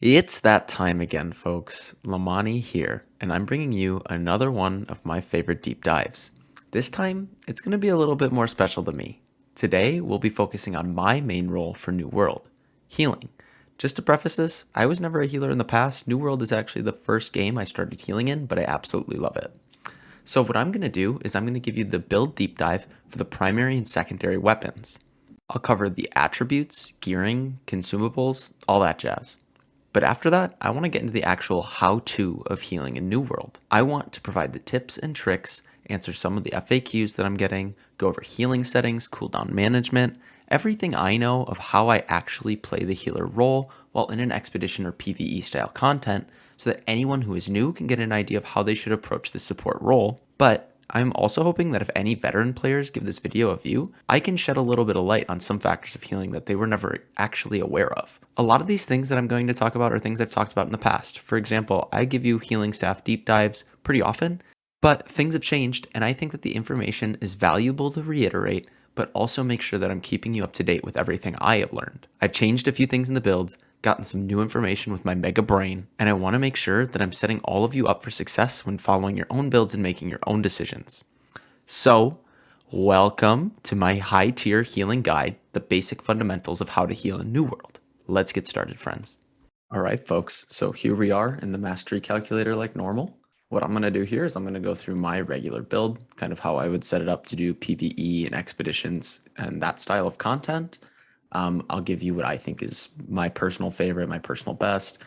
It's that time again, folks. Lamani here, and I'm bringing you another one of my favorite deep dives. This time, it's going to be a little bit more special to me. Today, we'll be focusing on my main role for New World, healing. Just to preface this, I was never a healer in the past. New World is actually the first game I started healing in, but I absolutely love it. So what I'm going to do is I'm going to give you the build deep dive for the primary and secondary weapons. I'll cover the attributes, gearing, consumables, all that jazz. But after that, I want to get into the actual how-to of healing in New World. I want to provide the tips and tricks, answer some of the FAQs that I'm getting, go over healing settings, cooldown management, everything I know of how I actually play the healer role while in an expedition or PvE style content, so that anyone who is new can get an idea of how they should approach the support role. But I'm also hoping that if any veteran players give this video a view, I can shed a little bit of light on some factors of healing that they were never actually aware of. A lot of these things that I'm going to talk about are things I've talked about in the past. For example, I give you healing staff deep dives pretty often, but things have changed, and I think that the information is valuable to reiterate, but also make sure that I'm keeping you up to date with everything I have learned. I've changed a few things in the builds, gotten some new information with my mega brain, and I want to make sure that I'm setting all of you up for success when following your own builds and making your own decisions. So, welcome to my high tier healing guide, the basic fundamentals of how to heal in New World. Let's get started, friends. All right, folks. So here we are in the mastery calculator like normal. What I'm going to do here is I'm going to go through my regular build, kind of how I would set it up to do PVE and expeditions and that style of content. I'll give you what I think is my personal favorite, my personal best,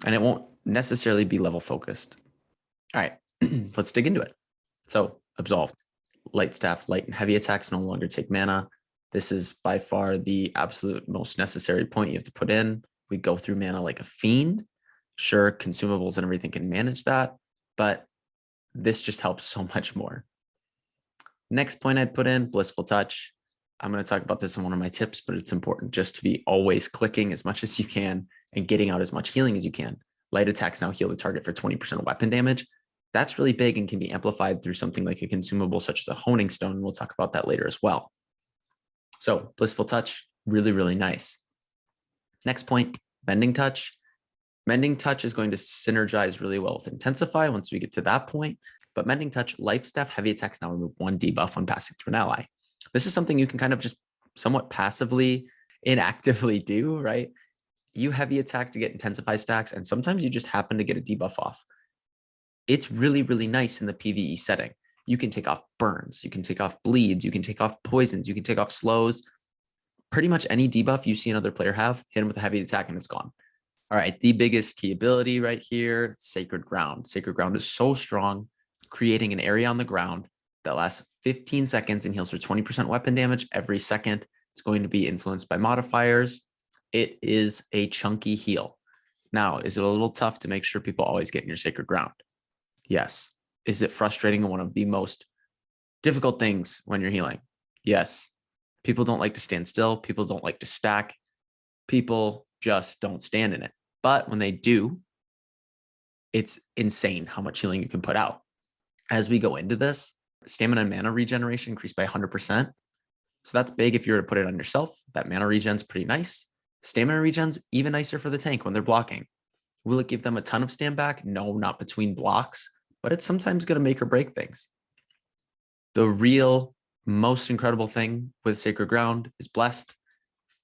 and it won't necessarily be level focused. All right, let's dig into it. So, Absolved. Light staff, light and heavy attacks no longer take mana. This is by far the absolute most necessary point you have to put in. We go through mana like a fiend. Sure, consumables and everything can manage that, but this just helps so much more. Next point I'd put in, Blissful Touch. I'm going to talk about this in one of my tips, but it's important just to be always clicking as much as you can and getting out as much healing as you can. Light attacks now heal the target for 20% weapon damage. That's really big and can be amplified through something like a consumable such as a honing stone. We'll talk about that later as well. So Blissful Touch, really, really nice. Next point, Mending Touch. Mending Touch is going to synergize really well with Intensify once we get to that point. But Mending Touch, Life Staff, Heavy Attacks now remove 1 debuff when passing through an ally. This is something you can kind of just somewhat passively, inactively do, right? You heavy attack to get Intensify stacks, and sometimes you just happen to get a debuff off. It's really, really nice in the PvE setting. You can take off burns, you can take off bleeds, you can take off poisons, you can take off slows. Pretty much any debuff you see another player have, hit him with a heavy attack and it's gone. All right, the biggest key ability right here, Sacred Ground. Sacred Ground is so strong, creating an area on the ground that lasts 15 seconds and heals for 20% weapon damage every second. It's going to be influenced by modifiers. It is a chunky heal. Now, is it a little tough to make sure people always get in your Sacred Ground? Yes. Is it frustrating and one of the most difficult things when you're healing? Yes. People don't like to stand still. People don't like to stack. People just don't stand in it. But when they do, it's insane how much healing you can put out. As we go into this, stamina and mana regeneration increased by 100%. So that's big if you were to put it on yourself. That mana regen's pretty nice. Stamina regen's even nicer for the tank when they're blocking. Will it give them a ton of stand back? No, not between blocks, but it's sometimes going to make or break things. The real most incredible thing with Sacred Ground is Blessed.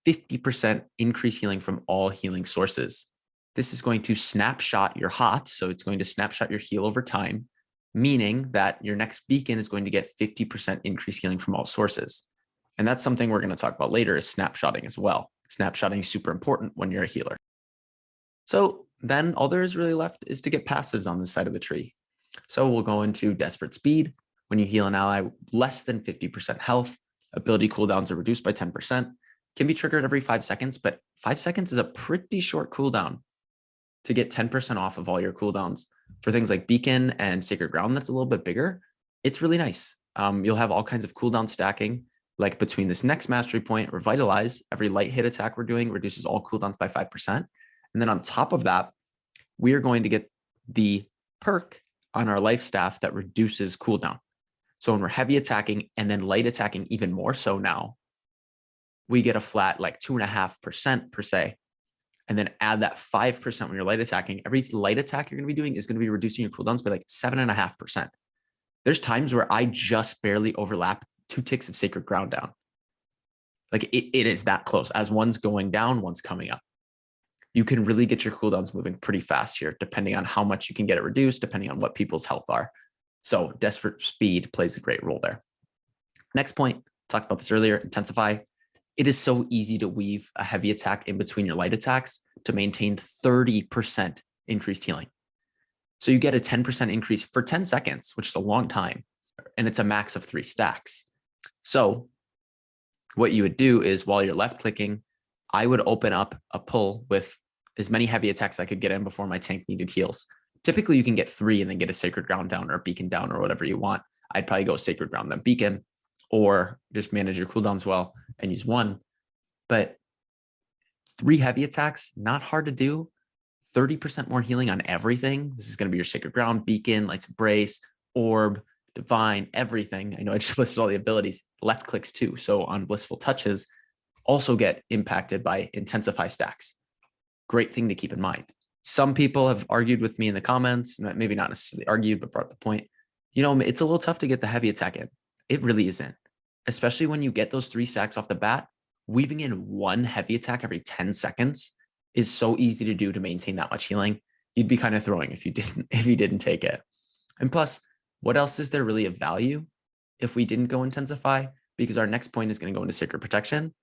50% increase healing from all healing sources. This is going to snapshot your hot, so it's going to snapshot your heal over time, meaning that your next beacon is going to get 50% increase healing from all sources. And that's something we're going to talk about later is snapshotting as well. Snapshotting is super important when you're a healer. So then all there is really left is to get passives on this side of the tree. So we'll go into Desperate Speed. When you heal an ally less than 50% health, ability cooldowns are reduced by 10%. Can be triggered every 5 seconds, but 5 seconds is a pretty short cooldown to get 10% off of all your cooldowns. For things like Beacon and Sacred Ground, that's a little bit bigger. It's really nice. You'll have all kinds of cooldown stacking, like between this next mastery point, Revitalize, every light hit attack we're doing reduces all cooldowns by 5%. And then on top of that, we are going to get the perk on our life staff that reduces cooldown. So when we're heavy attacking and then light attacking even more so now, we get a flat like 2.5% per se. and then add that 5% when you're light attacking. Every light attack you're going to be doing is going to be reducing your cooldowns by like 7.5%. There's times where I just barely overlap 2 ticks of Sacred Ground down. Like it is that close. As one's going down, one's coming up. You can really get your cooldowns moving pretty fast here, depending on how much you can get it reduced, depending on what people's health are. So Desperate Speed plays a great role there. Next point, talked about this earlier, Intensify. It is so easy to weave a heavy attack in between your light attacks to maintain 30% increased healing. So you get a 10% increase for 10 seconds, which is a long time, and it's a max of 3 stacks. So what you would do is while you're left clicking, I would open up a pull with as many heavy attacks I could get in before my tank needed heals. Typically you can get 3 and then get a Sacred Ground down or a Beacon down or whatever you want. I'd probably go Sacred Ground, then Beacon, or just manage your cooldowns well and use 1. But 3 heavy attacks, not hard to do. 30% more healing on everything. This is going to be your Sacred Ground, Beacon, Lights of Brace, Orb, Divine, everything. I know I just listed all the abilities. Left clicks too. So on Blissful Touches, also get impacted by Intensify stacks. Great thing to keep in mind. Some people have argued with me in the comments, maybe not necessarily argued, but brought the point. You know, it's a little tough to get the heavy attack in. It really isn't. Especially when you get those 3 stacks off the bat, weaving in 1 heavy attack every 10 seconds is so easy to do to maintain that much healing. You'd be kind of throwing if you didn't take it. And plus, what else is there really of value if we didn't go Intensify? Because our next point is going to go into Sacred Protection.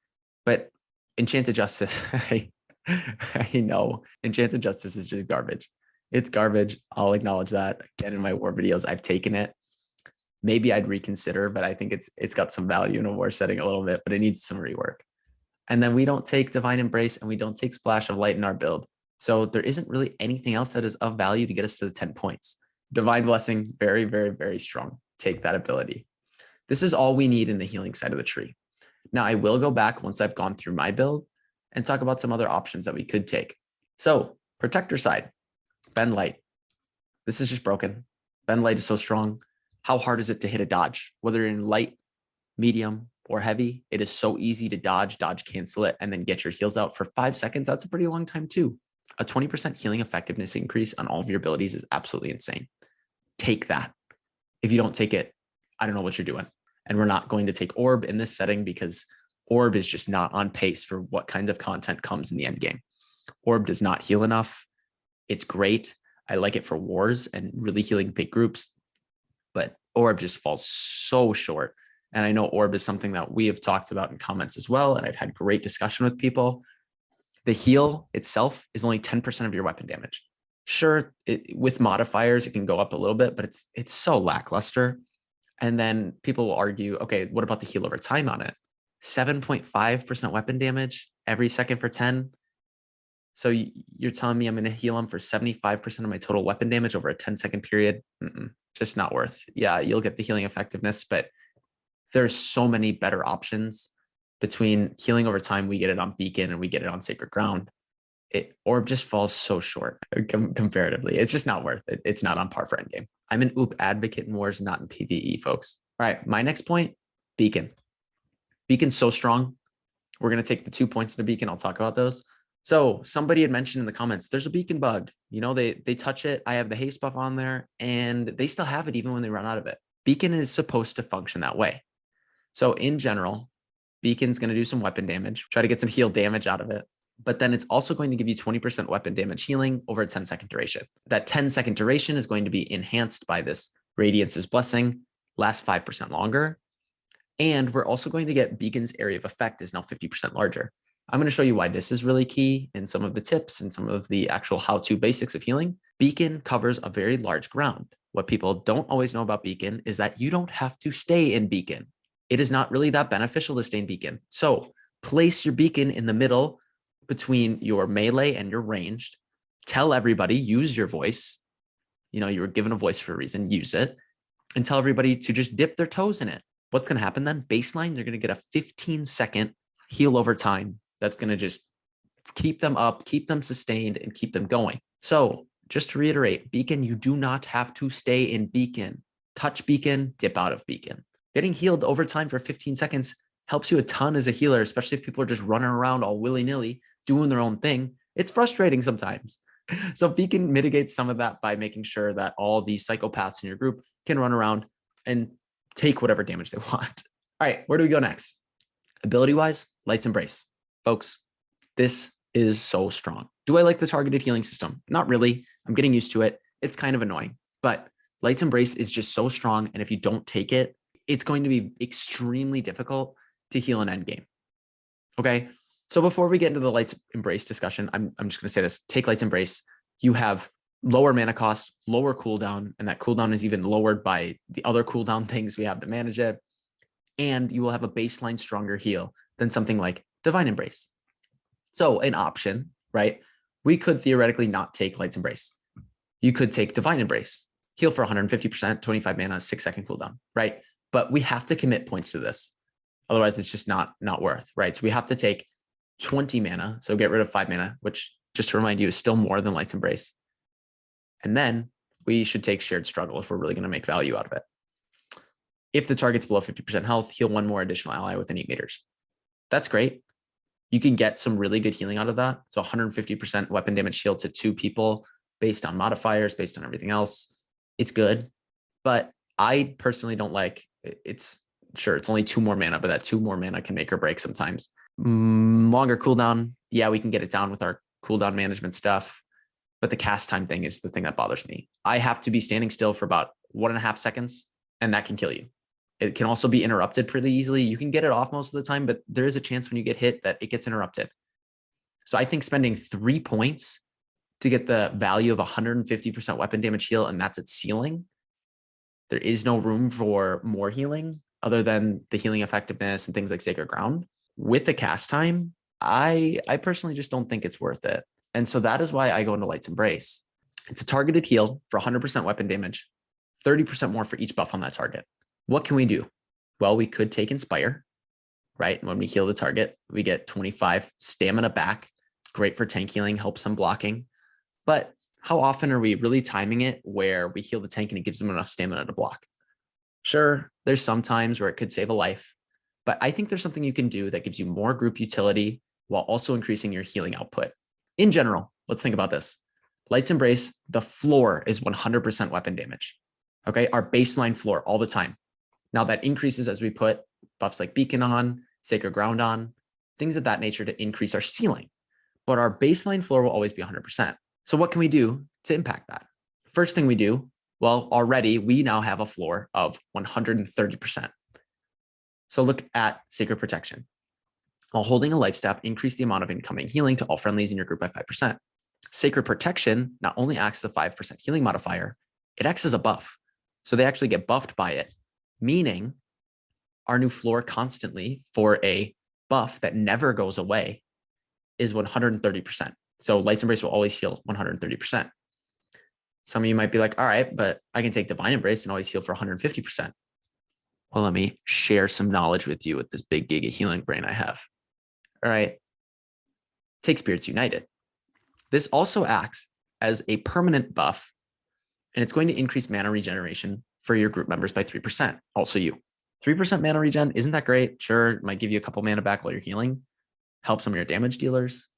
But Enchanted Justice, I know Enchanted Justice is just garbage. It's garbage. I'll acknowledge that. Again, in my war videos, I've taken it. Maybe I'd reconsider, but I think it's got some value in a war setting a little bit, but it needs some rework. And then we don't take Divine Embrace and we don't take Splash of Light in our build. So there isn't really anything else that is of value to get us to the 10 points. Divine Blessing, very, very, very strong. Take that ability. This is all we need in the healing side of the tree. Now I will go back once I've gone through my build and talk about some other options that we could take. So Protector side, Bend Light. This is just broken. Bend Light is so strong. How hard is it to hit a dodge? Whether you're in light, medium, or heavy, it is so easy to dodge cancel it, and then get your heals out for 5 seconds. That's a pretty long time too. A 20% healing effectiveness increase on all of your abilities is absolutely insane. Take that. If you don't take it, I don't know what you're doing. And we're not going to take Orb in this setting because Orb is just not on pace for what kind of content comes in the end game. Orb does not heal enough. It's great. I like it for wars and really healing big groups, but Orb just falls so short. And I know Orb is something that we have talked about in comments as well. And I've had great discussion with people. The heal itself is only 10% of your weapon damage. Sure, with modifiers, it can go up a little bit, but it's so lackluster. And then people will argue, okay, what about the heal over time on it? 7.5% weapon damage every second for 10. So you're telling me I'm going to heal them for 75% of my total weapon damage over a 10-second period? Just not worth. Yeah, you'll get the healing effectiveness, but there's so many better options between healing over time. We get it on Beacon and we get it on Sacred Ground. Orb just falls so short comparatively. It's just not worth it. It's not on par for endgame. I'm an OOP advocate in wars, not in PVE, folks. All right, my next point, Beacon. Beacon's so strong. We're going to take the 2 points into Beacon. I'll talk about those. So somebody had mentioned in the comments, there's a Beacon bug. You know, they touch it. I have the haste buff on there and they still have it even when they run out of it. Beacon is supposed to function that way. So in general, Beacon's going to do some weapon damage, try to get some heal damage out of it. But then it's also going to give you 20% weapon damage healing over a 10-second duration. That 10-second duration is going to be enhanced by this Radiance's Blessing, lasts 5% longer. And we're also going to get Beacon's area of effect is now 50% larger. I'm going to show you why this is really key in some of the tips and some of the actual how-to basics of healing. Beacon covers a very large ground. What people don't always know about Beacon is that you don't have to stay in Beacon. It is not really that beneficial to stay in Beacon. So place your Beacon in the middle between your melee and your ranged. Tell everybody, use your voice. You know, you were given a voice for a reason, use it. And tell everybody to just dip their toes in it. What's going to happen then? Baseline, they're going to get a 15-second heal over time. That's going to just keep them up, keep them sustained, and keep them going. So just to reiterate, Beacon, you do not have to stay in Beacon. Touch Beacon, dip out of Beacon. Getting healed over time for 15 seconds helps you a ton as a healer, especially if people are just running around all willy-nilly, doing their own thing. It's frustrating sometimes. So Beacon mitigates some of that by making sure that all the psychopaths in your group can run around and take whatever damage they want. All right, where do we go next? Ability-wise, Light's Embrace. Folks, this is so strong. Do I like the targeted healing system? Not really. I'm getting used to it. It's kind of annoying, but Light's Embrace is just so strong. And if you don't take it, it's going to be extremely difficult to heal an endgame. Okay. So before we get into the Light's Embrace discussion, I'm just going to say this. Take Light's Embrace. You have lower mana cost, lower cooldown, and that cooldown is even lowered by the other cooldown things we have to manage it. And you will have a baseline stronger heal than something like Divine Embrace. So an option, right? We could theoretically not take Light's Embrace. You could take Divine Embrace, heal for 150%, 25 mana, 6-second cooldown, right? But we have to commit points to this. Otherwise, it's just not worth, right? So we have to take 20 mana. So get rid of 5 mana, which just to remind you is still more than Light's Embrace. And then we should take Shared Struggle if we're really going to make value out of it. If the target's below 50% health, heal one more additional ally within 8 meters. That's great. You can get some really good healing out of that. So 150% weapon damage shield to 2 people based on modifiers, based on everything else. It's good. But I personally don't like it's sure it's only 2 more mana, but that 2 more mana can make or break sometimes. Longer cooldown. Yeah, we can get it down with our cooldown management stuff. But the cast time thing is the thing that bothers me. I have to be standing still for about 1.5 seconds, and that can kill you. It can also be interrupted pretty easily. You can get it off most of the time, but there is a chance when you get hit that it gets interrupted. So I think spending 3 points to get the value of 150% weapon damage heal, and that's its ceiling. There is no room for more healing other than the healing effectiveness and things like Sacred Ground. With the cast time, I personally just don't think it's worth it. And so that is why I go into Light's Embrace. It's a targeted heal for 100% weapon damage, 30% more for each buff on that target. What can we do? Well, we could take Inspire, right? When we heal the target, we get 25 stamina back. Great for tank healing, helps some blocking. But how often are we really timing it where we heal the tank and it gives them enough stamina to block? Sure, there's some times where it could save a life, but I think there's something you can do that gives you more group utility while also increasing your healing output. In general, let's think about this. Light's Embrace, the floor is 100% weapon damage. Okay, our baseline floor all the time. Now that increases as we put buffs like Beacon on, Sacred Ground on, things of that nature to increase our ceiling. But our baseline floor will always be 100%. So what can we do to impact that? First thing we do, well, already we now have a floor of 130%. So look at Sacred Protection. While holding a life staff, increase the amount of incoming healing to all friendlies in your group by 5%. Sacred Protection not only acts as a 5% healing modifier, it acts as a buff. So they actually get buffed by it, meaning our new floor constantly for a buff that never goes away is 130%. So Light's Embrace will always heal 130%. Some of you might be like, all right, but I can take Divine Embrace and always heal for 150%. Well, let me share some knowledge with you with this big gig of healing brain I have. All right, take Spirits United. This also acts as a permanent buff, and it's going to increase mana regeneration for your group members by 3%. Also you. 3% mana regen, isn't that great? Sure, it might give you a couple mana back while you're healing, help some of your damage dealers.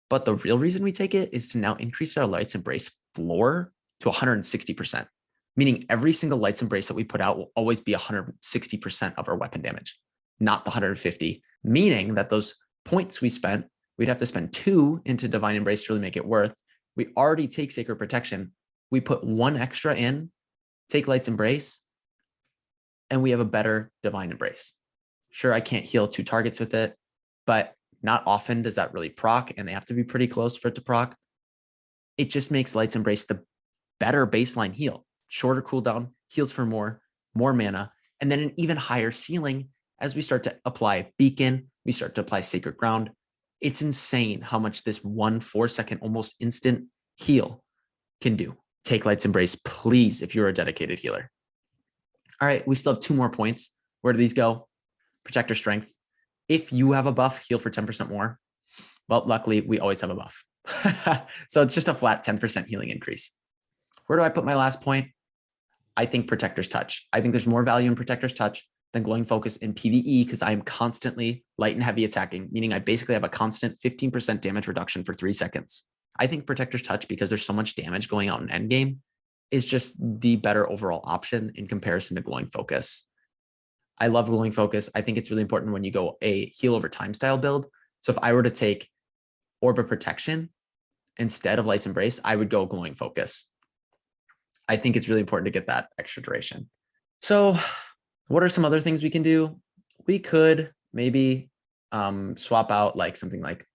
But the real reason we take it is to now increase our Light's Embrace floor to 160%, meaning every single Light's Embrace that we put out will always be 160% of our weapon damage, not the 150, meaning that those points we spent, we'd have to spend 2 into Divine Embrace to really make it worth. We already take Sacred Protection. We put 1 extra in, take Light's Embrace, and we have a better Divine Embrace. Sure, I can't heal 2 targets with it, but not often does that really proc, and they have to be pretty close for it to proc. It just makes Light's Embrace the better baseline heal. Shorter cooldown, heals for more mana, and then an even higher ceiling as we start to apply Beacon, we start to apply Sacred Ground. It's insane how much this 1 4-second, almost instant heal can do. Take Light's Embrace, please, if you're a dedicated healer. All right, we still have 2 more points. Where do these go? Protector Strength. If you have a buff, heal for 10% more. Well, luckily, we always have a buff. So it's just a flat 10% healing increase. Where do I put my last point? I think Protector's Touch. I think there's more value in Protector's Touch than Glowing Focus in PVE because I am constantly light and heavy attacking, meaning I basically have a constant 15% damage reduction for 3 seconds. I think Protector's Touch, because there's so much damage going out in endgame, is just the better overall option in comparison to Glowing Focus. I love Glowing Focus. I think it's really important when you go a heal over time style build. So if I were to take Orb of Protection instead of Light's Embrace, I would go Glowing Focus. I think it's really important to get that extra duration. So what are some other things we can do? We could maybe swap out like something like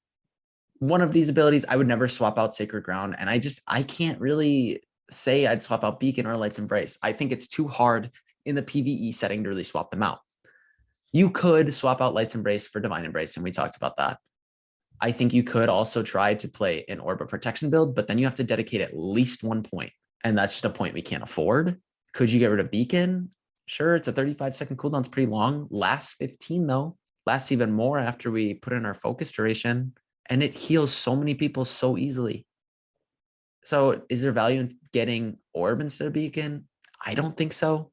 one of these abilities. I would never swap out Sacred Ground. And I can't really say I'd swap out Beacon or Light's Embrace. I think it's too hard in the PvE setting to really swap them out. You could swap out Light's Embrace for Divine Embrace, and we talked about that. I think you could also try to play an Orb of Protection build, but then you have to dedicate at least 1 point. And that's just a point we can't afford. Could you get rid of Beacon? Sure, it's a 35-second cooldown. It's pretty long. Lasts 15, though. Lasts even more after we put in our focus duration. And it heals so many people so easily. So is there value in getting Orb instead of Beacon? I don't think so.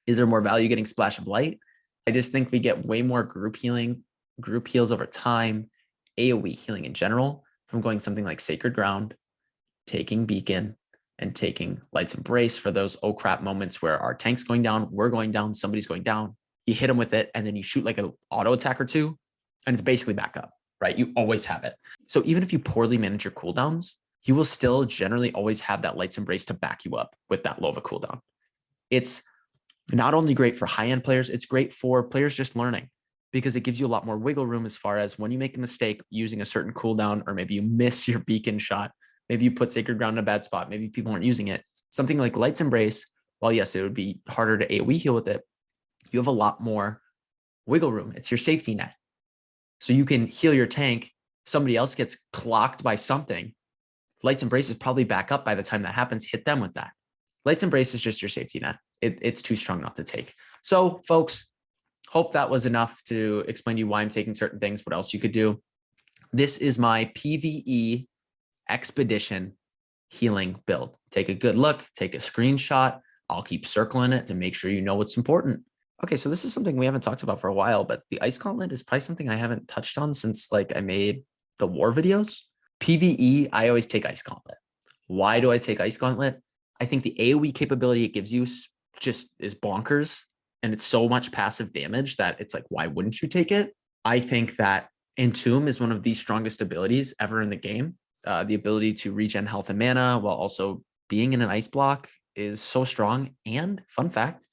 Is there more value getting Splash of Light? I just think we get way more group healing, group heals over time, AoE healing in general from going something like Sacred Ground, taking Beacon, and taking Light's Embrace for those oh crap moments where our tank's going down, we're going down, somebody's going down. You hit them with it, and then you shoot like an auto attack or two, and it's basically back up, right? You always have it. So even if you poorly manage your cooldowns, you will still generally always have that Light's Embrace to back you up with that low of a cooldown. It's not only great for high-end players, it's great for players just learning because it gives you a lot more wiggle room as far as when you make a mistake using a certain cooldown, or maybe you miss your Beacon shot. Maybe you put Sacred Ground in a bad spot. Maybe people aren't using it. Something like Light's Embrace, while yes, it would be harder to AoE heal with it, you have a lot more wiggle room. It's your safety net. So you can heal your tank. Somebody else gets clocked by something. Light's Embrace is probably back up by the time that happens. Hit them with that. Light's Embrace is just your safety net. It's too strong not to take. So folks, hope that was enough to explain to you why I'm taking certain things, what else you could do. This is my PVE expedition healing build. Take a good look, take a screenshot. I'll keep circling it to make sure you know what's important. Okay, so this is something we haven't talked about for a while, but the Ice Gauntlet is probably something I haven't touched on since like I made the war videos. PVE, I always take Ice Gauntlet. Why do I take Ice Gauntlet? I think the AoE capability it gives you just is bonkers, and it's so much passive damage that it's like, why wouldn't you take it? I think that Entomb is one of the strongest abilities ever in the game. The ability to regen health and mana while also being in an ice block is so strong. And fun fact,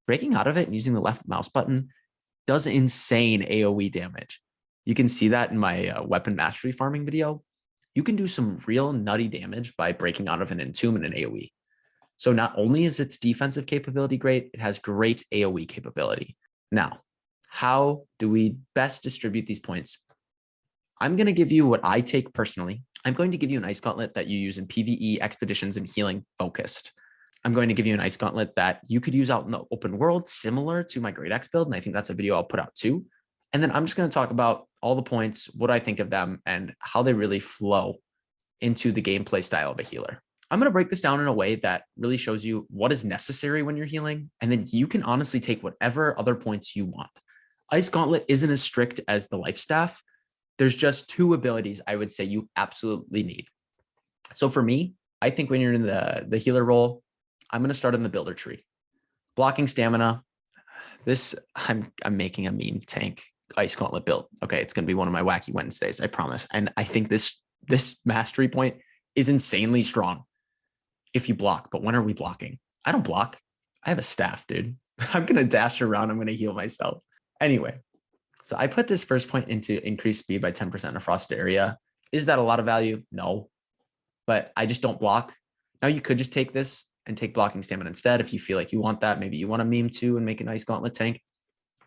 breaking out of it and using the left mouse button does insane AoE damage. You can see that in my weapon mastery farming video. You can do some real nutty damage by breaking out of an Entomb and an AoE. So not only is its defensive capability great, it has great AoE capability. Now, how do we best distribute these points? I'm going to give you what I take personally. I'm going to give you an Ice Gauntlet that you use in PvE, expeditions, and healing focused. I'm going to give you an Ice Gauntlet that you could use out in the open world, similar to my Great X build, and I think that's a video I'll put out too. And then I'm just going to talk about all the points, what I think of them, and how they really flow into the gameplay style of a healer. I'm going to break this down in a way that really shows you what is necessary when you're healing, and then you can honestly take whatever other points you want. Ice Gauntlet isn't as strict as the Life Staff. There's just 2 abilities I would say you absolutely need. So for me, I think when you're in the healer role, I'm going to start in the builder tree. Blocking stamina. I'm making a meme tank Ice Gauntlet build. Okay, it's going to be one of my wacky Wednesdays, I promise. And I think this mastery point is insanely strong if you block. But when are we blocking? I don't block. I have a staff, dude. I'm going to dash around. I'm going to heal myself. Anyway, so I put this first point into increased speed by 10% in a frosted area. Is that a lot of value? No, but I just don't block. Now you could just take this and take blocking stamina instead. If you feel like you want that, maybe you want to meme too and make a nice gauntlet tank,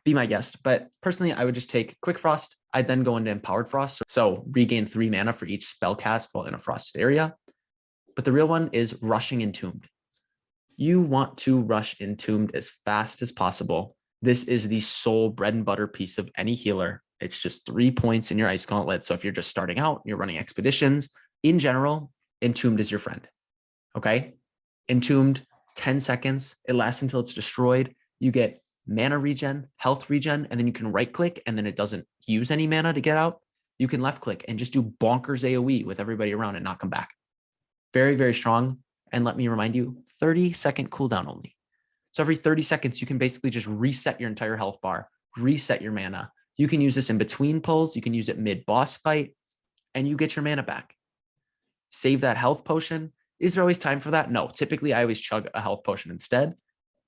be my guest. But personally, I would just take Quick Frost. I'd then go into Empowered Frost. So regain 3 mana for each spell cast while in a frosted area. But the real one is rushing Entombed. You want to rush Entombed as fast as possible. This is the sole bread and butter piece of any healer. It's just 3 points in your Ice Gauntlet. So if you're just starting out, you're running expeditions, in general, Entombed is your friend. Okay? Entombed, 10 seconds. It lasts until it's destroyed. You get mana regen, health regen, and then you can right click and then it doesn't use any mana to get out. You can left click and just do bonkers AoE with everybody around and knock them back. Very, very strong. And let me remind you, 30-second cooldown only. So every 30 seconds, you can basically just reset your entire health bar, reset your mana. You can use this in between pulls. You can use it mid-boss fight, and you get your mana back. Save that health potion. Is there always time for that? No. Typically, I always chug a health potion instead.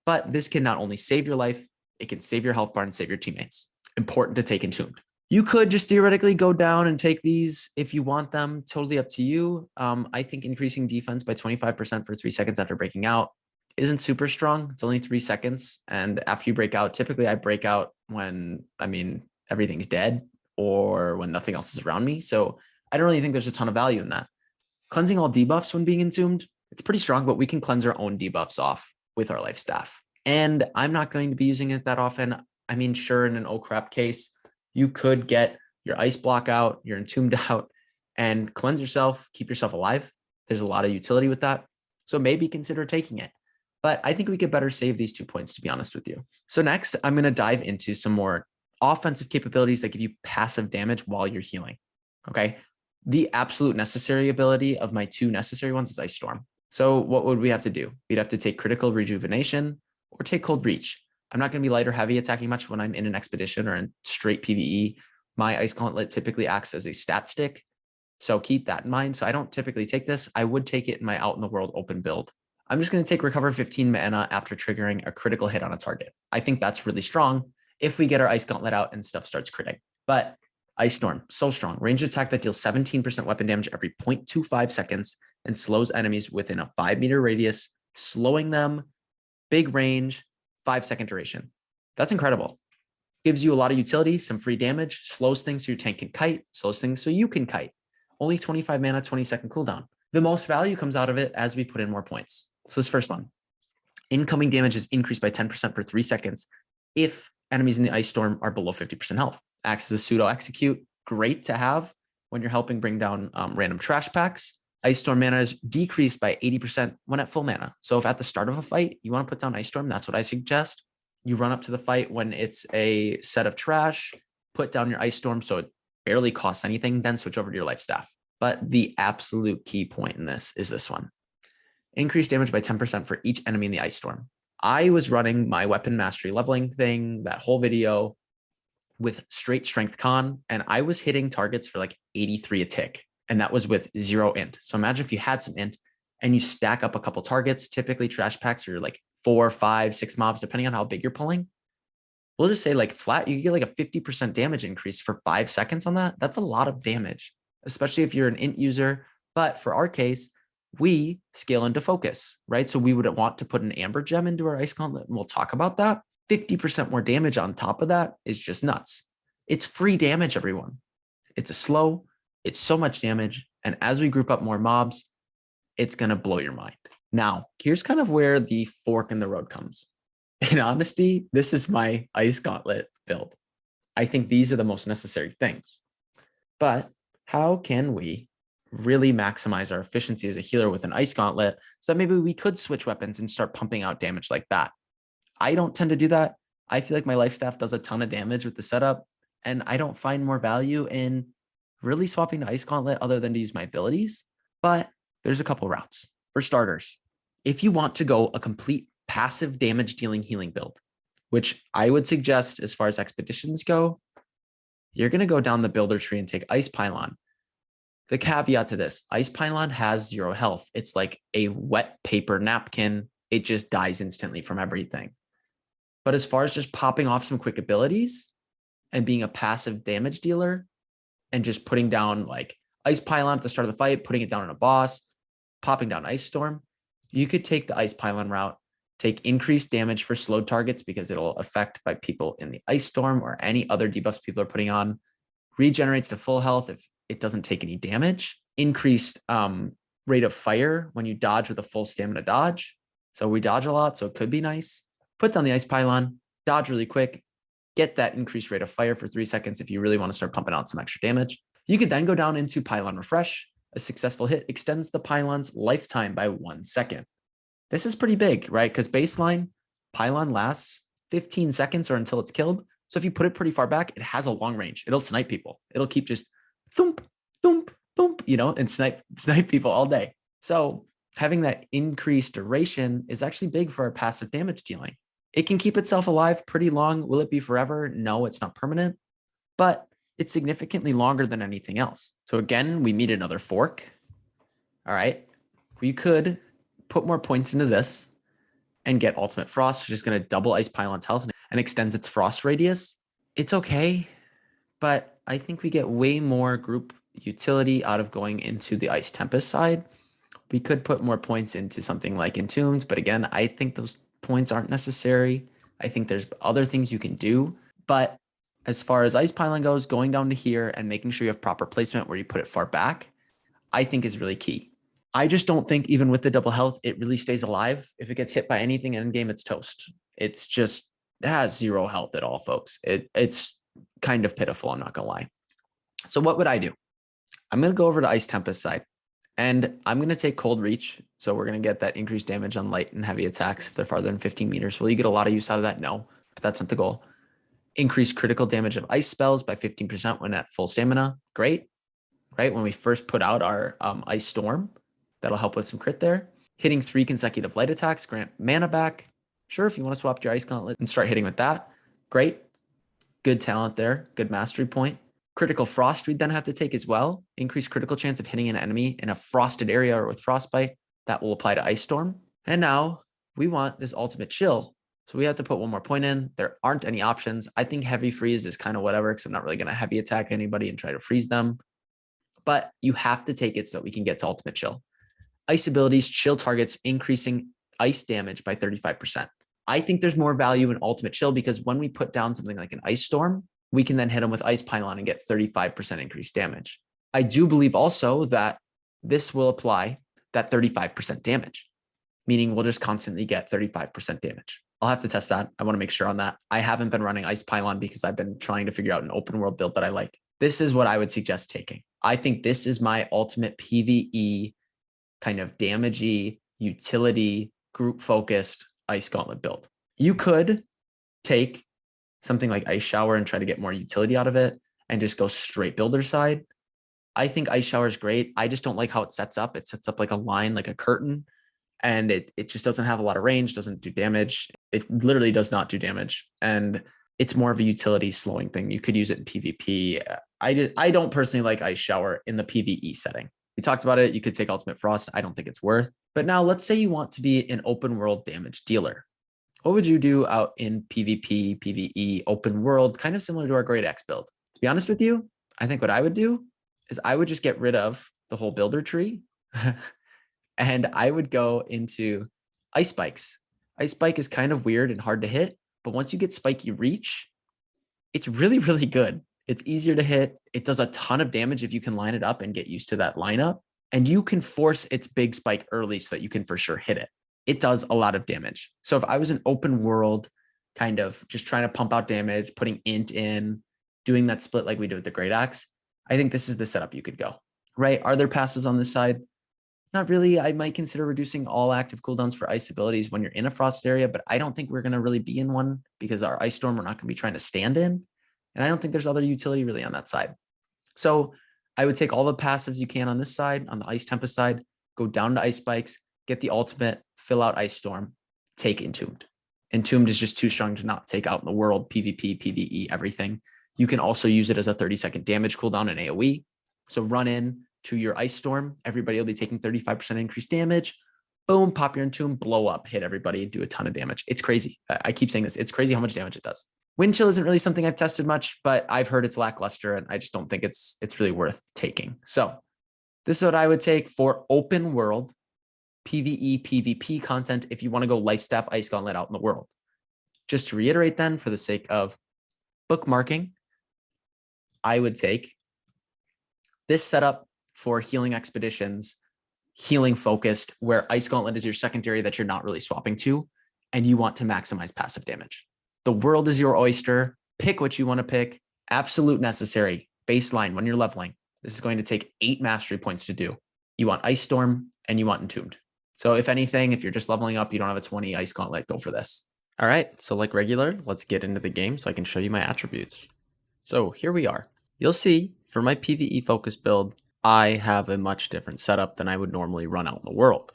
But this can not only save your life, it can save your health bar and save your teammates. Important to take Entombed. You could just theoretically go down and take these if you want them. Totally up to you. I think increasing defense by 25% for 3 seconds after breaking out isn't super strong. It's only 3 seconds. And after you break out, typically I break out when, everything's dead or when nothing else is around me. So I don't really think there's a ton of value in that. Cleansing all debuffs when being entombed, it's pretty strong, but we can cleanse our own debuffs off with our life staff. And I'm not going to be using it that often. Sure, in an oh crap case, you could get your ice block out, your entombed out, and cleanse yourself, keep yourself alive. There's a lot of utility with that. So maybe consider taking it. But I think we could better save these 2 points, to be honest with you. So next, I'm going to dive into some more offensive capabilities that give you passive damage while you're healing. Okay. The absolute necessary ability of my 2 necessary ones is Ice Storm. So what would we have to do? We'd have to take Critical Rejuvenation or take Cold Breach. I'm not going to be light or heavy attacking much when I'm in an expedition or in straight PVE. My Ice Gauntlet typically acts as a stat stick. So keep that in mind. So I don't typically take this. I would take it in my out in the world open build. I'm just going to take Recover 15 mana after triggering a critical hit on a target. I think that's really strong if we get our Ice Gauntlet out and stuff starts critting. But Ice Storm, so strong. Ranged attack that deals 17% weapon damage every 0.25 seconds and slows enemies within a 5-meter radius, slowing them, big range, 5-second duration. That's incredible. Gives you a lot of utility, some free damage, slows things so your tank can kite, slows things so you can kite. Only 25 mana, 20-second cooldown. The most value comes out of it as we put in more points. So this first one, incoming damage is increased by 10% for 3 seconds if enemies in the Ice Storm are below 50% health. Acts as a pseudo execute, great to have when you're helping bring down random trash packs. Ice Storm mana is decreased by 80% when at full mana. So if at the start of a fight, you want to put down Ice Storm, that's what I suggest. You run up to the fight when it's a set of trash, put down your Ice Storm so it barely costs anything, then switch over to your life staff. But the absolute key point in this is this one. Increase damage by 10% for each enemy in the Ice Storm. I was running my weapon mastery leveling thing, that whole video, with straight strength con, and I was hitting targets for like 83 a tick, and that was with 0 int. So imagine if you had some int and you stack up a couple targets. Typically trash packs are like 4, 5, 6 mobs, depending on how big you're pulling. We'll just say like flat, you get like a 50% damage increase for 5 seconds on that. That's a lot of damage, especially if you're an int user. But for our case, we scale into focus, right? So we would want to put an amber gem into our Ice Gauntlet, and we'll talk about that. 50% more damage on top of that is just nuts. It's free damage, everyone. It's a slow, it's so much damage. And as we group up more mobs, it's going to blow your mind. Now, here's kind of where the fork in the road comes. In honesty, this is my Ice Gauntlet build. I think these are the most necessary things. But how can we really maximize our efficiency as a healer with an Ice Gauntlet so that maybe we could switch weapons and start pumping out damage like that? I don't tend to do that. I feel like my life staff does a ton of damage with the setup, and I don't find more value in really swapping to Ice Gauntlet other than to use my abilities. But there's a couple routes. For starters, if you want to go a complete passive damage dealing healing build, which I would suggest as far as expeditions go, you're going to go down the builder tree and take Ice Pylon. The caveat to this, Ice Pylon has 0 health. It's like a wet paper napkin. It just dies instantly from everything. But as far as just popping off some quick abilities and being a passive damage dealer and just putting down like Ice Pylon at the start of the fight, putting it down on a boss, popping down Ice Storm, you could take the Ice Pylon route, take increased damage for slowed targets because it'll affect by people in the Ice Storm or any other debuffs people are putting on, regenerates to full health if it doesn't take any damage, increased rate of fire when you dodge with a full stamina dodge. So we dodge a lot, so it could be nice. Put down the Ice Pylon, dodge really quick, get that increased rate of fire for 3 seconds if you really want to start pumping out some extra damage. You could then go down into Pylon Refresh. A successful hit extends the Pylon's lifetime by 1 second. This is pretty big, right? Because baseline, Pylon lasts 15 seconds or until it's killed. So if you put it pretty far back, it has a long range. It'll snipe people. It'll keep just thump, thump, thump, and snipe people all day. So having that increased duration is actually big for our passive damage dealing. It can keep itself alive pretty long. Will it be forever? No, it's not permanent, but it's significantly longer than anything else. So again, we meet another fork. All right. We could put more points into this and get Ultimate Frost, which is going to double Ice Pylon's health and extends its frost radius. It's okay, but I think we get way more group utility out of going into the Ice Tempest side. We could put more points into something like Entombed, but again, I think those points aren't necessary. I think there's other things you can do, but as far as Ice Pylon goes, going down to here and making sure you have proper placement where you put it far back, I think is really key. I just don't think even with the double health, it really stays alive. If it gets hit by anything in game, it's toast. It's just, it has 0 health at all, folks. It's kind of pitiful, I'm not gonna lie. So what would I do? I'm gonna go over to Ice Tempest side and I'm gonna take Cold Reach. So we're gonna get that increased damage on light and heavy attacks if they're farther than 15 meters. Will you get a lot of use out of that? No, but that's not the goal. Increase critical damage of ice spells by 15% when at full stamina. Great, right? When we first put out our Ice Storm, that'll help with some crit there. Hitting 3 consecutive light attacks, grant mana back. Sure, if you want to swap your Ice Gauntlet and start hitting with that, great. Good talent there, good mastery point. Critical Frost we'd then have to take as well. Increase critical chance of hitting an enemy in a frosted area or with Frostbite. That will apply to Ice Storm. And now we want this Ultimate Chill. So we have to put one more point in. There aren't any options. I think Heavy Freeze is kind of whatever, because I'm not really going to heavy attack anybody and try to freeze them. But you have to take it so that we can get to Ultimate Chill. Ice abilities, chill targets, increasing ice damage by 35%. I think there's more value in Ultimate Chill because when we put down something like an Ice Storm, we can then hit them with Ice Pylon and get 35% increased damage. I do believe also that this will apply that 35% damage, meaning we'll just constantly get 35% damage. I'll have to test that. I want to make sure on that. I haven't been running Ice Pylon because I've been trying to figure out an open world build that I like. This is what I would suggest taking. I think this is my ultimate PVE kind of damagey, utility, group-focused Ice Gauntlet build. You could take something like Ice Shower and try to get more utility out of it and just go straight builder side. I think Ice Shower is great. I just don't like how it sets up. It sets up like a line, like a curtain, and it just doesn't have a lot of range, doesn't do damage. It literally does not do damage. And it's more of a utility slowing thing. You could use it in PvP. I don't personally like Ice Shower in the PvE setting. We talked about it. You could take Ultimate Frost. I don't think it's worth. But now let's say you want to be an open world damage dealer. What would you do out in PvP, PvE, open world, kind of similar to our Great Axe build? To be honest with you, I think what I would do is I would just get rid of the whole builder tree and I would go into Ice Spikes. Ice Spike is kind of weird and hard to hit, but once you get Spiky Reach, it's really, really good. It's easier to hit. It does a ton of damage if you can line it up and get used to that lineup. And you can force its big spike early so that you can for sure hit it. It does a lot of damage. So if I was an open world, kind of just trying to pump out damage, putting int in, doing that split like we did with the Great Axe, I think this is the setup you could go, right? Are there passives on this side? Not really. I might consider reducing all active cooldowns for ice abilities when you're in a frost area, but I don't think we're going to really be in one because our Ice Storm we're not going to be trying to stand in. And I don't think there's other utility really on that side. So I would take all the passives you can on this side, on the Ice Tempest side, go down to Ice Spikes, get the ultimate, fill out Ice Storm, take Entombed. Entombed is just too strong to not take out in the world, PvP, PvE, everything. You can also use it as a 30-second damage cooldown in AoE. So run in to your Ice Storm. Everybody will be taking 35% increased damage. Boom, pop your Entomb, blow up, hit everybody, do a ton of damage. It's crazy. I keep saying this. It's crazy how much damage it does. Wind Chill isn't really something I've tested much, but I've heard it's lackluster and I just don't think it's really worth taking. So this is what I would take for open world PvE, PvP content if you want to go life step Ice Gauntlet out in the world. Just to reiterate then, for the sake of bookmarking, I would take this setup for healing expeditions, healing focused, where Ice Gauntlet is your secondary that you're not really swapping to, and you want to maximize passive damage. The world is your oyster. Pick what you want to pick. Absolute necessary. Baseline when you're leveling. This is going to take 8 mastery points to do. You want Ice Storm and you want Entombed. So if anything, if you're just leveling up, you don't have a 20 Ice Gauntlet, go for this. All right, so like regular, let's get into the game so I can show you my attributes. So here we are. You'll see for my PVE focus build, I have a much different setup than I would normally run out in the world.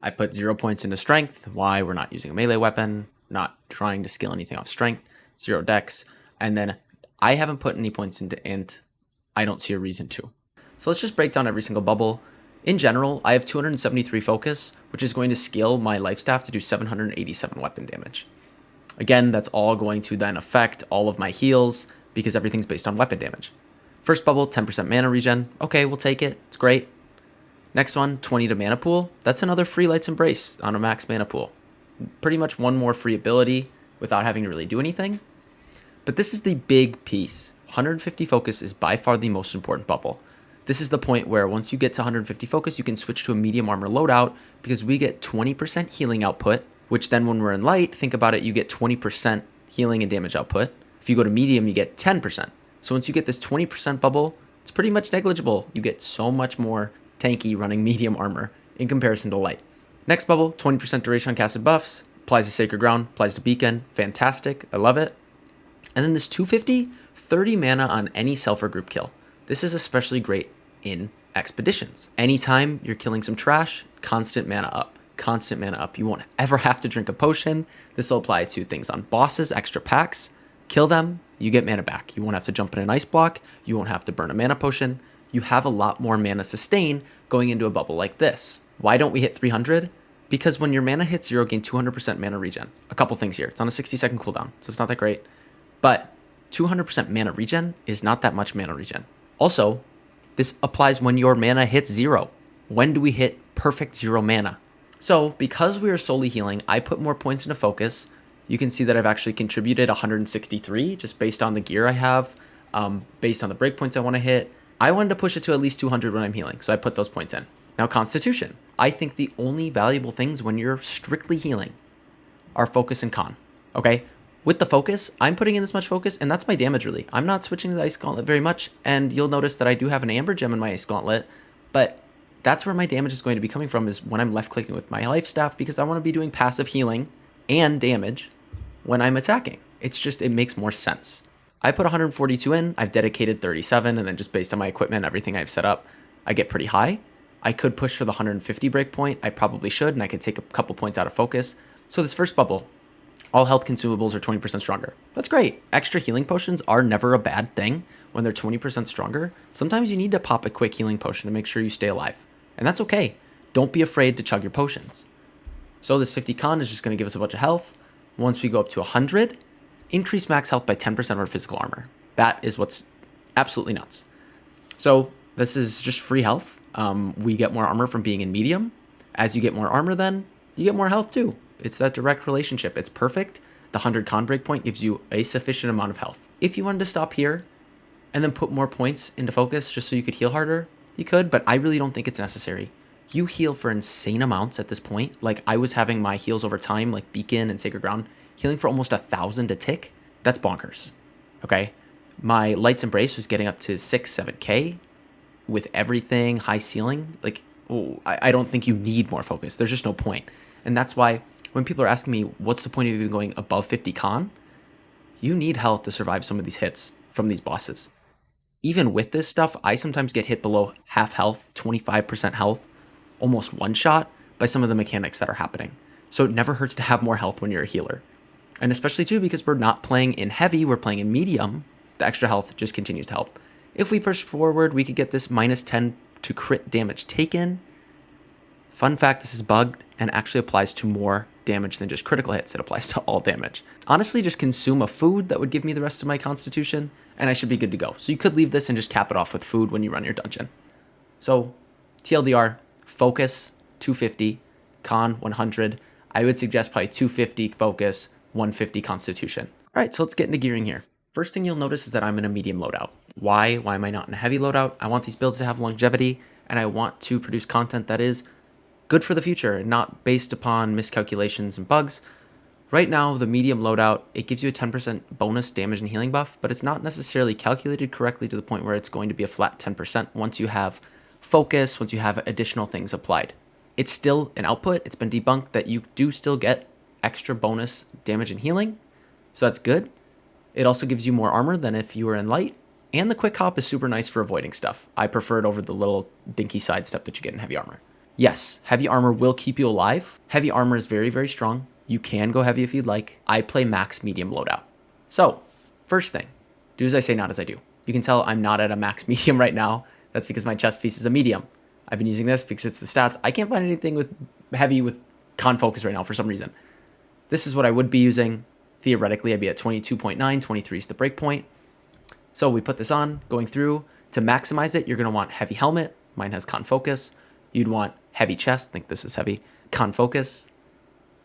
I put 0 points into strength. Why? We're not using a melee weapon, not trying to skill anything off strength, 0 dex, and then I haven't put any points into int. I don't see a reason to. So let's just break down every single bubble. In general, I have 273 focus, which is going to scale my life staff to do 787 weapon damage. Again, that's all going to then affect all of my heals because everything's based on weapon damage. First bubble, 10% mana regen. Okay, we'll take it. It's great. Next one, 20 to mana pool. That's another free Light's Embrace on a max mana pool. Pretty much one more free ability without having to really do anything. But this is the big piece. 150 focus is by far the most important bubble. This is the point where once you get to 150 focus, you can switch to a medium armor loadout because we get 20% healing output, which then when we're in light, think about it, you get 20% healing and damage output. If you go to medium, you get 10%. So once you get this 20% bubble, it's pretty much negligible. You get so much more tanky running medium armor in comparison to light. Next bubble, 20% duration on casted buffs, applies to Sacred Ground, applies to Beacon, fantastic, I love it. And then this 250, 30 mana on any self or group kill. This is especially great in expeditions. Anytime you're killing some trash, constant mana up. Constant mana up. You won't ever have to drink a potion. This will apply to things on bosses, extra packs. Kill them, you get mana back. You won't have to jump in an ice block. You won't have to burn a mana potion. You have a lot more mana sustain going into a bubble like this. Why don't we hit 300? Because when your mana hits 0, gain 200% mana regen. A couple things here. It's on a 60-second cooldown, so it's not that great. But 200% mana regen is not that much mana regen. Also, this applies when your mana hits 0. When do we hit perfect 0 mana? So because we are solely healing, I put more points into focus. You can see that I've actually contributed 163 just based on the gear I have, based on the breakpoints I want to hit. I wanted to push it to at least 200 when I'm healing, so I put those points in. Now, Constitution. I think the only valuable things when you're strictly healing are focus and con, okay? With the focus, I'm putting in this much focus, and that's my damage really. I'm not switching to the Ice Gauntlet very much, and you'll notice that I do have an Amber Gem in my Ice Gauntlet, but that's where my damage is going to be coming from is when I'm left-clicking with my life staff because I want to be doing passive healing and damage when I'm attacking. It's just, it makes more sense. I put 142 in, I've dedicated 37, and then just based on my equipment and everything I've set up, I get pretty high. I could push for the 150 breakpoint, I probably should, and I could take a couple points out of focus. So this first bubble, all health consumables are 20% stronger. That's great. Extra healing potions are never a bad thing when they're 20% stronger. Sometimes you need to pop a quick healing potion to make sure you stay alive. And that's okay. Don't be afraid to chug your potions. So this 50 con is just going to give us a bunch of health. Once we go up to 100, increase max health by 10% of our physical armor. That is what's absolutely nuts. So this is just free health. We get more armor from being in medium. As you get more armor then, you get more health too. It's that direct relationship. It's perfect. The 100 con breakpoint gives you a sufficient amount of health. If you wanted to stop here and then put more points into focus just so you could heal harder, you could, but I really don't think it's necessary. You heal for insane amounts at this point. Like I was having my heals over time, like Beacon and Sacred Ground, healing for almost 1,000 a tick. That's bonkers. Okay. My Light's Embrace was getting up to 7K with everything, high ceiling. Like, I don't think you need more focus. There's just no point. And that's why when people are asking me, what's the point of even going above 50 con? You need health to survive some of these hits from these bosses. Even with this stuff, I sometimes get hit below half health, 25% health, almost one shot by some of the mechanics that are happening. So it never hurts to have more health when you're a healer. And especially too, because we're not playing in heavy, we're playing in medium, the extra health just continues to help. If we push forward, we could get this -10 to crit damage taken. Fun fact, this is bugged and actually applies to more damage than just critical hits. It applies to all damage. Honestly, just consume a food that would give me the rest of my constitution, and I should be good to go. So you could leave this and just cap it off with food when you run your dungeon. So TLDR, focus 250, con 100. I would suggest probably 250 focus, 150 constitution. All right, so let's get into gearing here. First thing you'll notice is that I'm in a medium loadout. Why? Why am I not in a heavy loadout? I want these builds to have longevity, and I want to produce content that is good for the future and not based upon miscalculations and bugs. Right now, the medium loadout, it gives you a 10% bonus damage and healing buff, but it's not necessarily calculated correctly to the point where it's going to be a flat 10% once you have focus, once you have additional things applied. It's still an output. It's been debunked that you do still get extra bonus damage and healing, so that's good. It also gives you more armor than if you were in light, and the quick hop is super nice for avoiding stuff. I prefer it over the little dinky sidestep that you get in heavy armor. Yes, heavy armor will keep you alive. Heavy armor is very, very strong. You can go heavy if you'd like. I play max medium loadout. So, first thing, do as I say, not as I do. You can tell I'm not at a max medium right now. That's because my chest piece is a medium. I've been using this because it's the stats. I can't find anything with heavy with con focus right now for some reason. This is what I would be using. Theoretically, I'd be at 22.9, 23 is the breakpoint. So we put this on, going through. To maximize it, you're going to want heavy helmet. Mine has con focus. You'd want heavy chest. I think this is heavy. Con focus.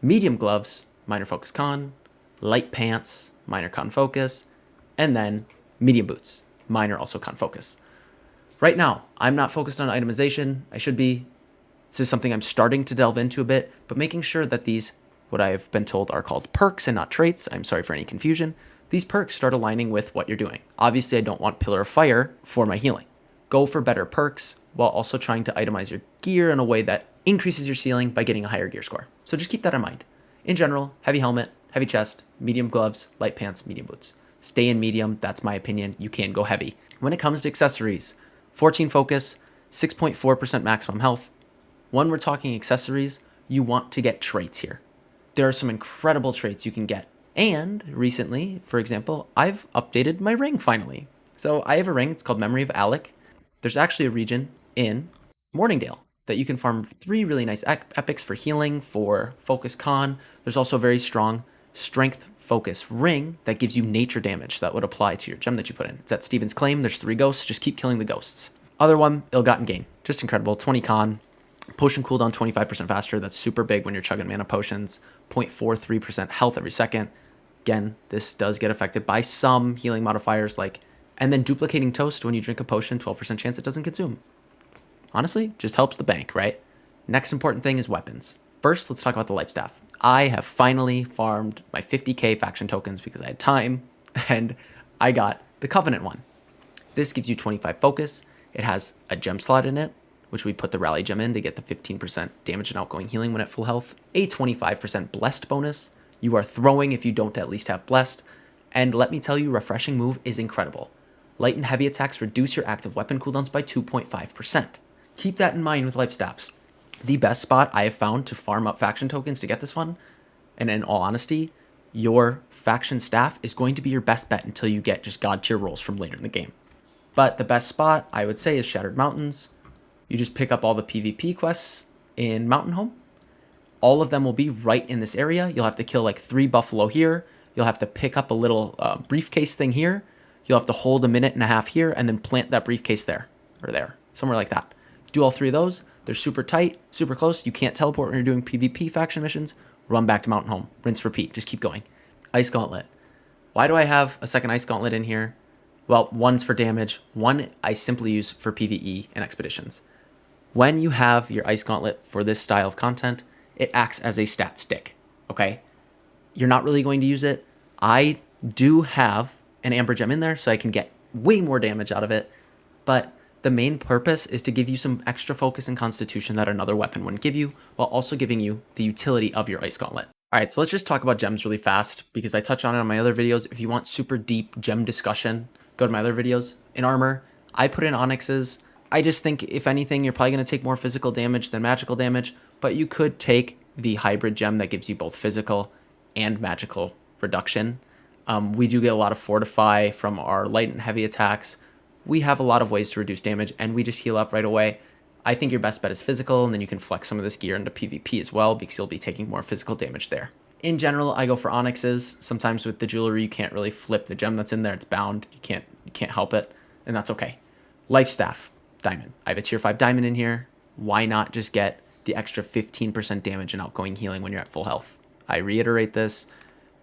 Medium gloves, minor focus con. Light pants, minor con focus. And then medium boots, minor also con focus. Right now, I'm not focused on itemization. I should be. This is something I'm starting to delve into a bit, but making sure that these, what I've been told are called perks and not traits. I'm sorry for any confusion. These perks start aligning with what you're doing. Obviously, I don't want Pillar of Fire for my healing. Go for better perks while also trying to itemize your gear in a way that increases your ceiling by getting a higher gear score. So just keep that in mind. In general, heavy helmet, heavy chest, medium gloves, light pants, medium boots. Stay in medium. That's my opinion. You can go heavy. When it comes to accessories, 14 focus, 6.4% maximum health. When we're talking accessories, you want to get traits here. There are some incredible traits you can get. And recently, for example, I've updated my ring finally. So I have a ring. It's called Memory of Alec. There's actually a region in Morningdale that you can farm 3 really nice epics for healing, for focus con. There's also a very strong strength focus ring that gives you nature damage that would apply to your gem that you put in. It's at Steven's Claim. There's 3 ghosts. Just keep killing the ghosts. Other one, Ill-Gotten Gain. Just incredible. 20 con. Potion cooldown 25% faster. That's super big when you're chugging mana potions. 0.43% health every second. Again, this does get affected by some healing modifiers like, and then duplicating toast when you drink a potion, 12% chance it doesn't consume. Honestly, just helps the bank, right? Next important thing is weapons. First, let's talk about the life staff. I have finally farmed my 50k faction tokens because I had time, and I got the Covenant one. This gives you 25 focus. It has a gem slot in it, which we put the rally gem in to get the 15% damage and outgoing healing when at full health. A 25% blessed bonus. You are throwing if you don't at least have blessed. And let me tell you, refreshing move is incredible. Light and heavy attacks reduce your active weapon cooldowns by 2.5%. Keep that in mind with life staffs. The best spot I have found to farm up faction tokens to get this one, and in all honesty, your faction staff is going to be your best bet until you get just god tier rolls from later in the game. But the best spot, I would say, is Shattered Mountains. You just pick up all the PvP quests in Mountain Home. All of them will be right in this area. You'll have to kill like 3 buffalo here. You'll have to pick up a little briefcase thing here. You'll have to hold a minute and a half here and then plant that briefcase there or there, somewhere like that. Do all 3 of those. They're super tight, super close. You can't teleport when you're doing PvP faction missions. Run back to Mountain Home. Rinse, repeat. Just keep going. Ice Gauntlet. Why do I have a second Ice Gauntlet in here? Well, one's for damage. One I simply use for PvE and expeditions. When you have your Ice Gauntlet for this style of content, it acts as a stat stick, okay? You're not really going to use it. I do have an Amber Gem in there, so I can get way more damage out of it, but the main purpose is to give you some extra focus and constitution that another weapon wouldn't give you, while also giving you the utility of your Ice Gauntlet. All right, so let's just talk about gems really fast, because I touch on it on my other videos. If you want super deep gem discussion, go to my other videos. In armor, I put in onyxes. I just think, if anything, you're probably going to take more physical damage than magical damage, but you could take the hybrid gem that gives you both physical and magical reduction. We do get a lot of fortify from our light and heavy attacks. We have a lot of ways to reduce damage, and we just heal up right away. I think your best bet is physical, and then you can flex some of this gear into PvP as well, because you'll be taking more physical damage there. In general, I go for onyxes. Sometimes with the jewelry, you can't really flip the gem that's in there. It's bound. You can't help it, and that's okay. Life staff, diamond. I have a tier 5 diamond in here. Why not just get the extra 15% damage and outgoing healing when you're at full health? I reiterate this.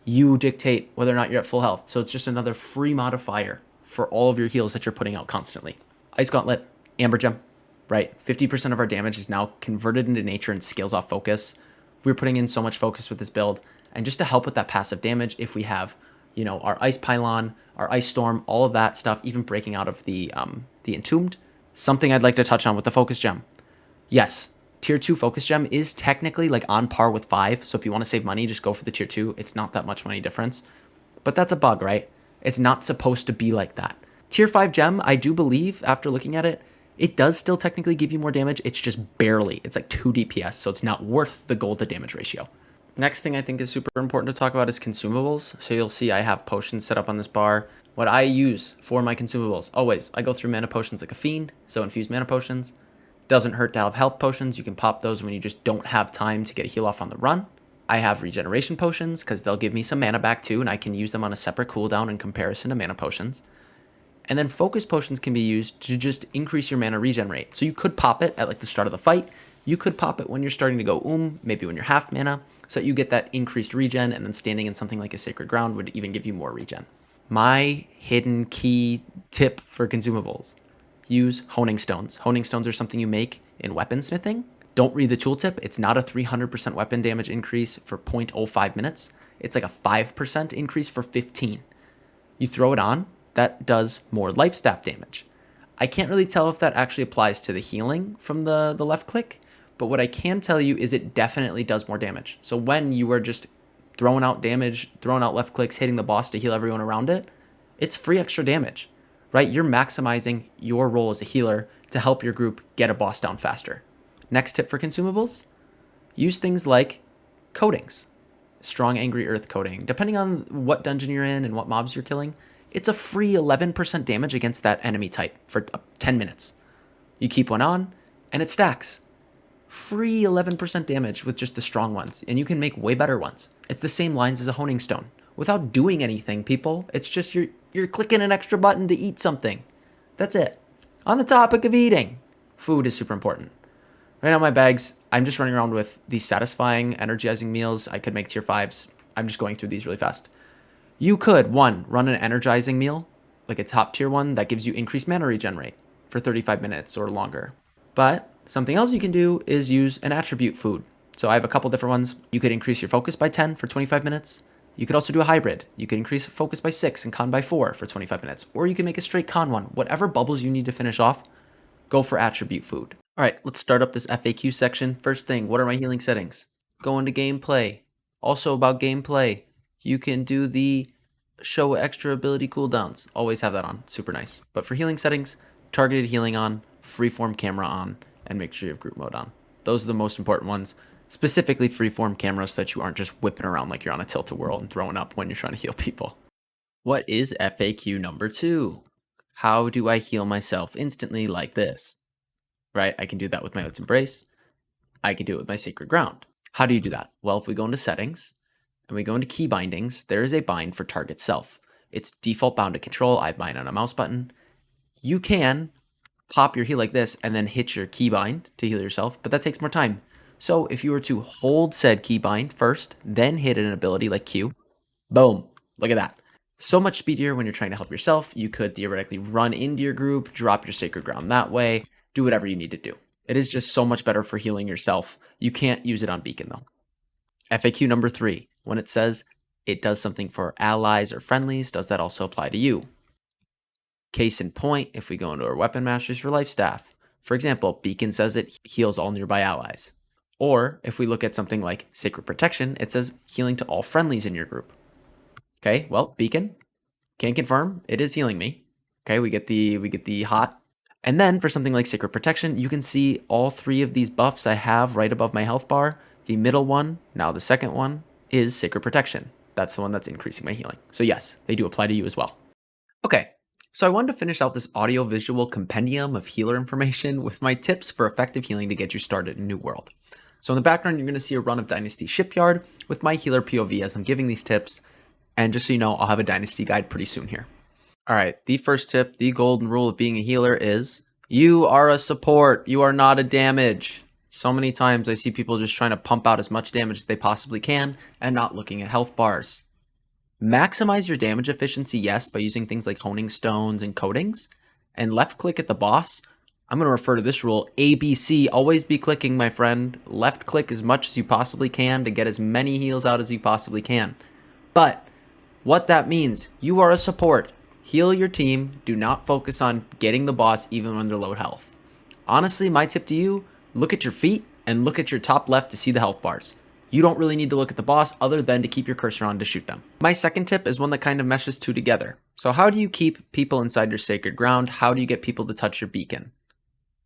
You dictate whether or not you're at full health. So it's just another free modifier for all of your heals that you're putting out constantly. Ice Gauntlet, Amber Gem, right? 50% of our damage is now converted into nature and scales off focus. We're putting in so much focus with this build. And just to help with that passive damage, if we have, you know, our Ice Pylon, our Ice Storm, all of that stuff, even breaking out of the Entombed, something I'd like to touch on with the Focus Gem. Yes, Tier 2 focus gem is technically like on par with 5. So if you want to save money, just go for the tier 2. It's not that much money difference. But that's a bug, right? It's not supposed to be like that. Tier 5 gem, I do believe, after looking at it, it does still technically give you more damage. It's just barely. It's like 2 DPS, so it's not worth the gold to damage ratio. Next thing I think is super important to talk about is consumables. So you'll see I have potions set up on this bar. What I use for my consumables, always, I go through mana potions like a fiend, so infused mana potions. Doesn't hurt to have health potions. You can pop those when you just don't have time to get a heal off on the run. I have regeneration potions because they'll give me some mana back too, and I can use them on a separate cooldown in comparison to mana potions. And then focus potions can be used to just increase your mana regen rate. So you could pop it at like the start of the fight. You could pop it when you're starting to go maybe when you're half mana, so that you get that increased regen, and then standing in something like a sacred ground would even give you more regen. My hidden key tip for consumables: use honing stones. Honing stones are something you make in weaponsmithing. Don't read the tooltip. It's not a 300% weapon damage increase for 0.05 minutes. It's like a 5% increase for 15. You throw it on, that does more life staff damage. I can't really tell if that actually applies to the healing from the left click, but what I can tell you is it definitely does more damage. So when you are just throwing out damage, throwing out left clicks, hitting the boss to heal everyone around it, it's free extra damage, right? You're maximizing your role as a healer to help your group get a boss down faster. Next tip for consumables: use things like coatings. Strong Angry Earth coating. Depending on what dungeon you're in and what mobs you're killing, it's a free 11% damage against that enemy type for 10 minutes. You keep one on, and it stacks. Free 11% damage with just the strong ones, and you can make way better ones. It's the same lines as a honing stone. Without doing anything, people, it's just you're clicking an extra button to eat something. That's it. On the topic of eating, food is super important. Right now, my bags, I'm just running around with these satisfying, energizing meals. I could make tier 5s. I'm just going through these really fast. You could, one, run an energizing meal, like a top tier one that gives you increased mana regen rate for 35 minutes or longer. But something else you can do is use an attribute food. So I have a couple different ones. You could increase your focus by 10 for 25 minutes. You could also do a hybrid. You could increase focus by 6 and con by 4 for 25 minutes. Or you can make a straight con one. Whatever bubbles you need to finish off, go for attribute food. All right, let's start up this FAQ section. First thing, what are my healing settings? Go into gameplay. Also about gameplay, you can do the show extra ability cooldowns. Always have that on, super nice. But for healing settings, targeted healing on, freeform camera on, and make sure you have group mode on. Those are the most important ones. Specifically freeform camera so that you aren't just whipping around like you're on a tilt-a-whirl and throwing up when you're trying to heal people. What is FAQ number 2? How do I heal myself instantly like this? Right, I can do that with my Let's Embrace. I can do it with my Sacred Ground. How do you do that? Well, if we go into settings and we go into key bindings, there is a bind for target self. It's default bound to control. I bind on a mouse button. You can pop your heal like this and then hit your key bind to heal yourself, but that takes more time. So if you were to hold said key bind first, then hit an ability like Q, boom, look at that. So much speedier when you're trying to help yourself. You could theoretically run into your group, drop your Sacred Ground that way, do whatever you need to do. It is just so much better for healing yourself. You can't use it on Beacon though. FAQ number 3, when it says it does something for allies or friendlies, does that also apply to you? Case in point, if we go into our weapon masteries for life staff, for example, Beacon says it heals all nearby allies. Or if we look at something like Sacred Protection, it says healing to all friendlies in your group. Okay, well, Beacon can confirm it is healing me. Okay, we get the hot. And then for something like Sacred Protection, you can see all 3 of these buffs I have right above my health bar. The middle one, now the second one, is Sacred Protection. That's the one that's increasing my healing. So yes, they do apply to you as well. Okay, so I wanted to finish out this audio-visual compendium of healer information with my tips for effective healing to get you started in New World. So in the background, you're going to see a run of Dynasty Shipyard with my healer POV as I'm giving these tips. And just so you know, I'll have a Dynasty guide pretty soon here. All right, the first tip, the golden rule of being a healer is you are a support. You are not a damage. So many times I see people just trying to pump out as much damage as they possibly can and not looking at health bars. Maximize your damage efficiency, yes, by using things like honing stones and coatings. And left click at the boss. I'm going to refer to this rule, ABC. Always be clicking, my friend. Left click as much as you possibly can to get as many heals out as you possibly can. But what that means, you are a support. Heal your team. Do not focus on getting the boss even when they're low health. Honestly, my tip to you, look at your feet and look at your top left to see the health bars. You don't really need to look at the boss other than to keep your cursor on to shoot them. My second tip is one that kind of meshes two together. So how do you keep people inside your sacred ground? How do you get people to touch your beacon?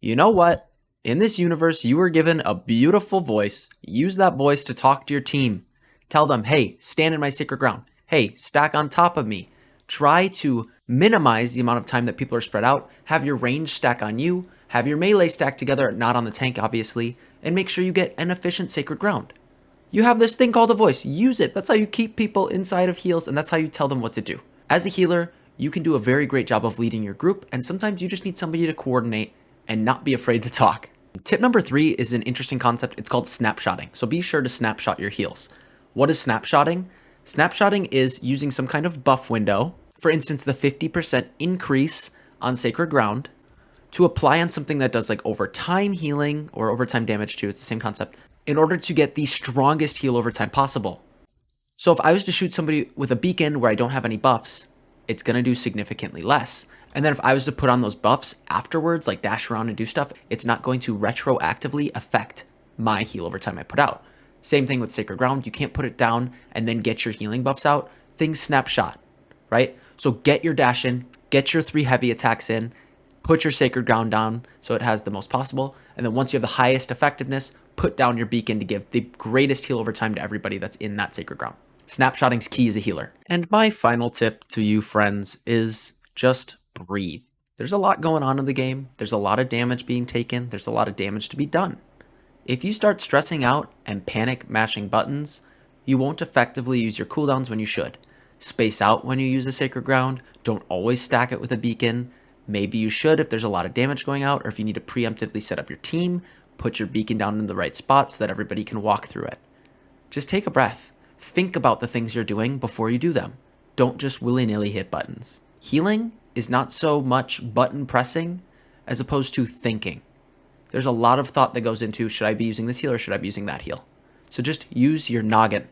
You know what? In this universe, you were given a beautiful voice. Use that voice to talk to your team. Tell them, hey, stand in my sacred ground. Hey, stack on top of me. Try to minimize the amount of time that people are spread out. Have your range stack on you. Have your melee stack together, not on the tank, obviously. And make sure you get an efficient sacred ground. You have this thing called a voice. Use it. That's how you keep people inside of heals, and that's how you tell them what to do. As a healer, you can do a very great job of leading your group, and sometimes you just need somebody to coordinate and not be afraid to talk. Tip number 3 is an interesting concept. It's called snapshotting. So be sure to snapshot your heals. What is snapshotting? Snapshotting is using some kind of buff window, for instance, the 50% increase on sacred ground, to apply on something that does like overtime healing or overtime damage too. It's the same concept, in order to get the strongest heal over time possible. So if I was to shoot somebody with a beacon where I don't have any buffs, it's going to do significantly less. And then if I was to put on those buffs afterwards, like dash around and do stuff, it's not going to retroactively affect my heal over time I put out. Same thing with Sacred Ground. You can't put it down and then get your healing buffs out. Things snapshot, right? So get your dash in, get your 3 heavy attacks in, put your Sacred Ground down so it has the most possible. And then once you have the highest effectiveness, put down your beacon to give the greatest heal over time to everybody that's in that Sacred Ground. Snapshotting's key as a healer. And my final tip to you friends is just breathe. There's a lot going on in the game. There's a lot of damage being taken. There's a lot of damage to be done. If you start stressing out and panic mashing buttons, you won't effectively use your cooldowns when you should. Space out when you use a Sacred Ground. Don't always stack it with a beacon. Maybe you should if there's a lot of damage going out, or if you need to preemptively set up your team, put your beacon down in the right spot so that everybody can walk through it. Just take a breath. Think about the things you're doing before you do them. Don't just willy-nilly hit buttons. Healing is not so much button pressing as opposed to thinking. There's a lot of thought that goes into, should I be using this heal or should I be using that heal? So just use your noggin.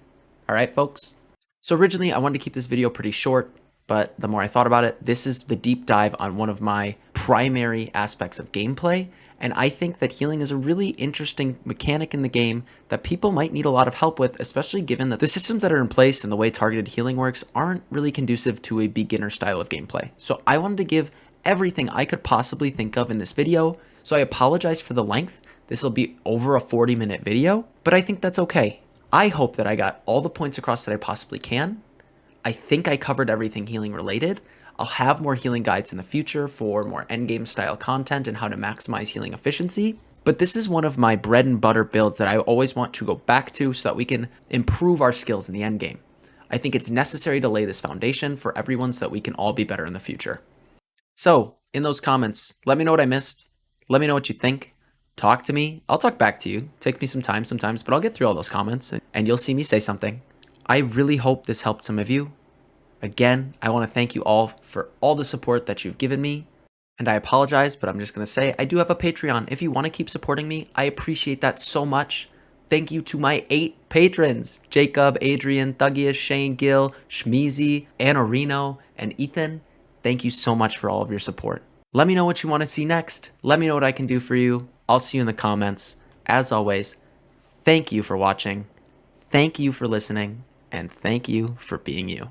All right, folks? So originally I wanted to keep this video pretty short, but the more I thought about it, this is the deep dive on one of my primary aspects of gameplay. And I think that healing is a really interesting mechanic in the game that people might need a lot of help with, especially given that the systems that are in place and the way targeted healing works aren't really conducive to a beginner style of gameplay. So I wanted to give everything I could possibly think of in this video. So I apologize for the length. This will be over a 40-minute video, but I think that's okay. I hope that I got all the points across that I possibly can. I think I covered everything healing related. I'll have more healing guides in the future for more endgame style content and how to maximize healing efficiency. But this is one of my bread and butter builds that I always want to go back to so that we can improve our skills in the endgame. I think it's necessary to lay this foundation for everyone so that we can all be better in the future. So in those comments, let me know what I missed. Let me know what you think. Talk to me. I'll talk back to you. Take me some time sometimes, but I'll get through all those comments and you'll see me say something. I really hope this helped some of you. Again, I want to thank you all for all the support that you've given me. And I apologize, but I'm just going to say I do have a Patreon. If you want to keep supporting me, I appreciate that so much. Thank you to my 8 patrons: Jacob, Adrian, Thuggius, Shane, Gill, Shmeezy, Anna Reno, and Ethan. Thank you so much for all of your support. Let me know what you want to see next. Let me know what I can do for you. I'll see you in the comments. As always, thank you for watching. Thank you for listening. And thank you for being you.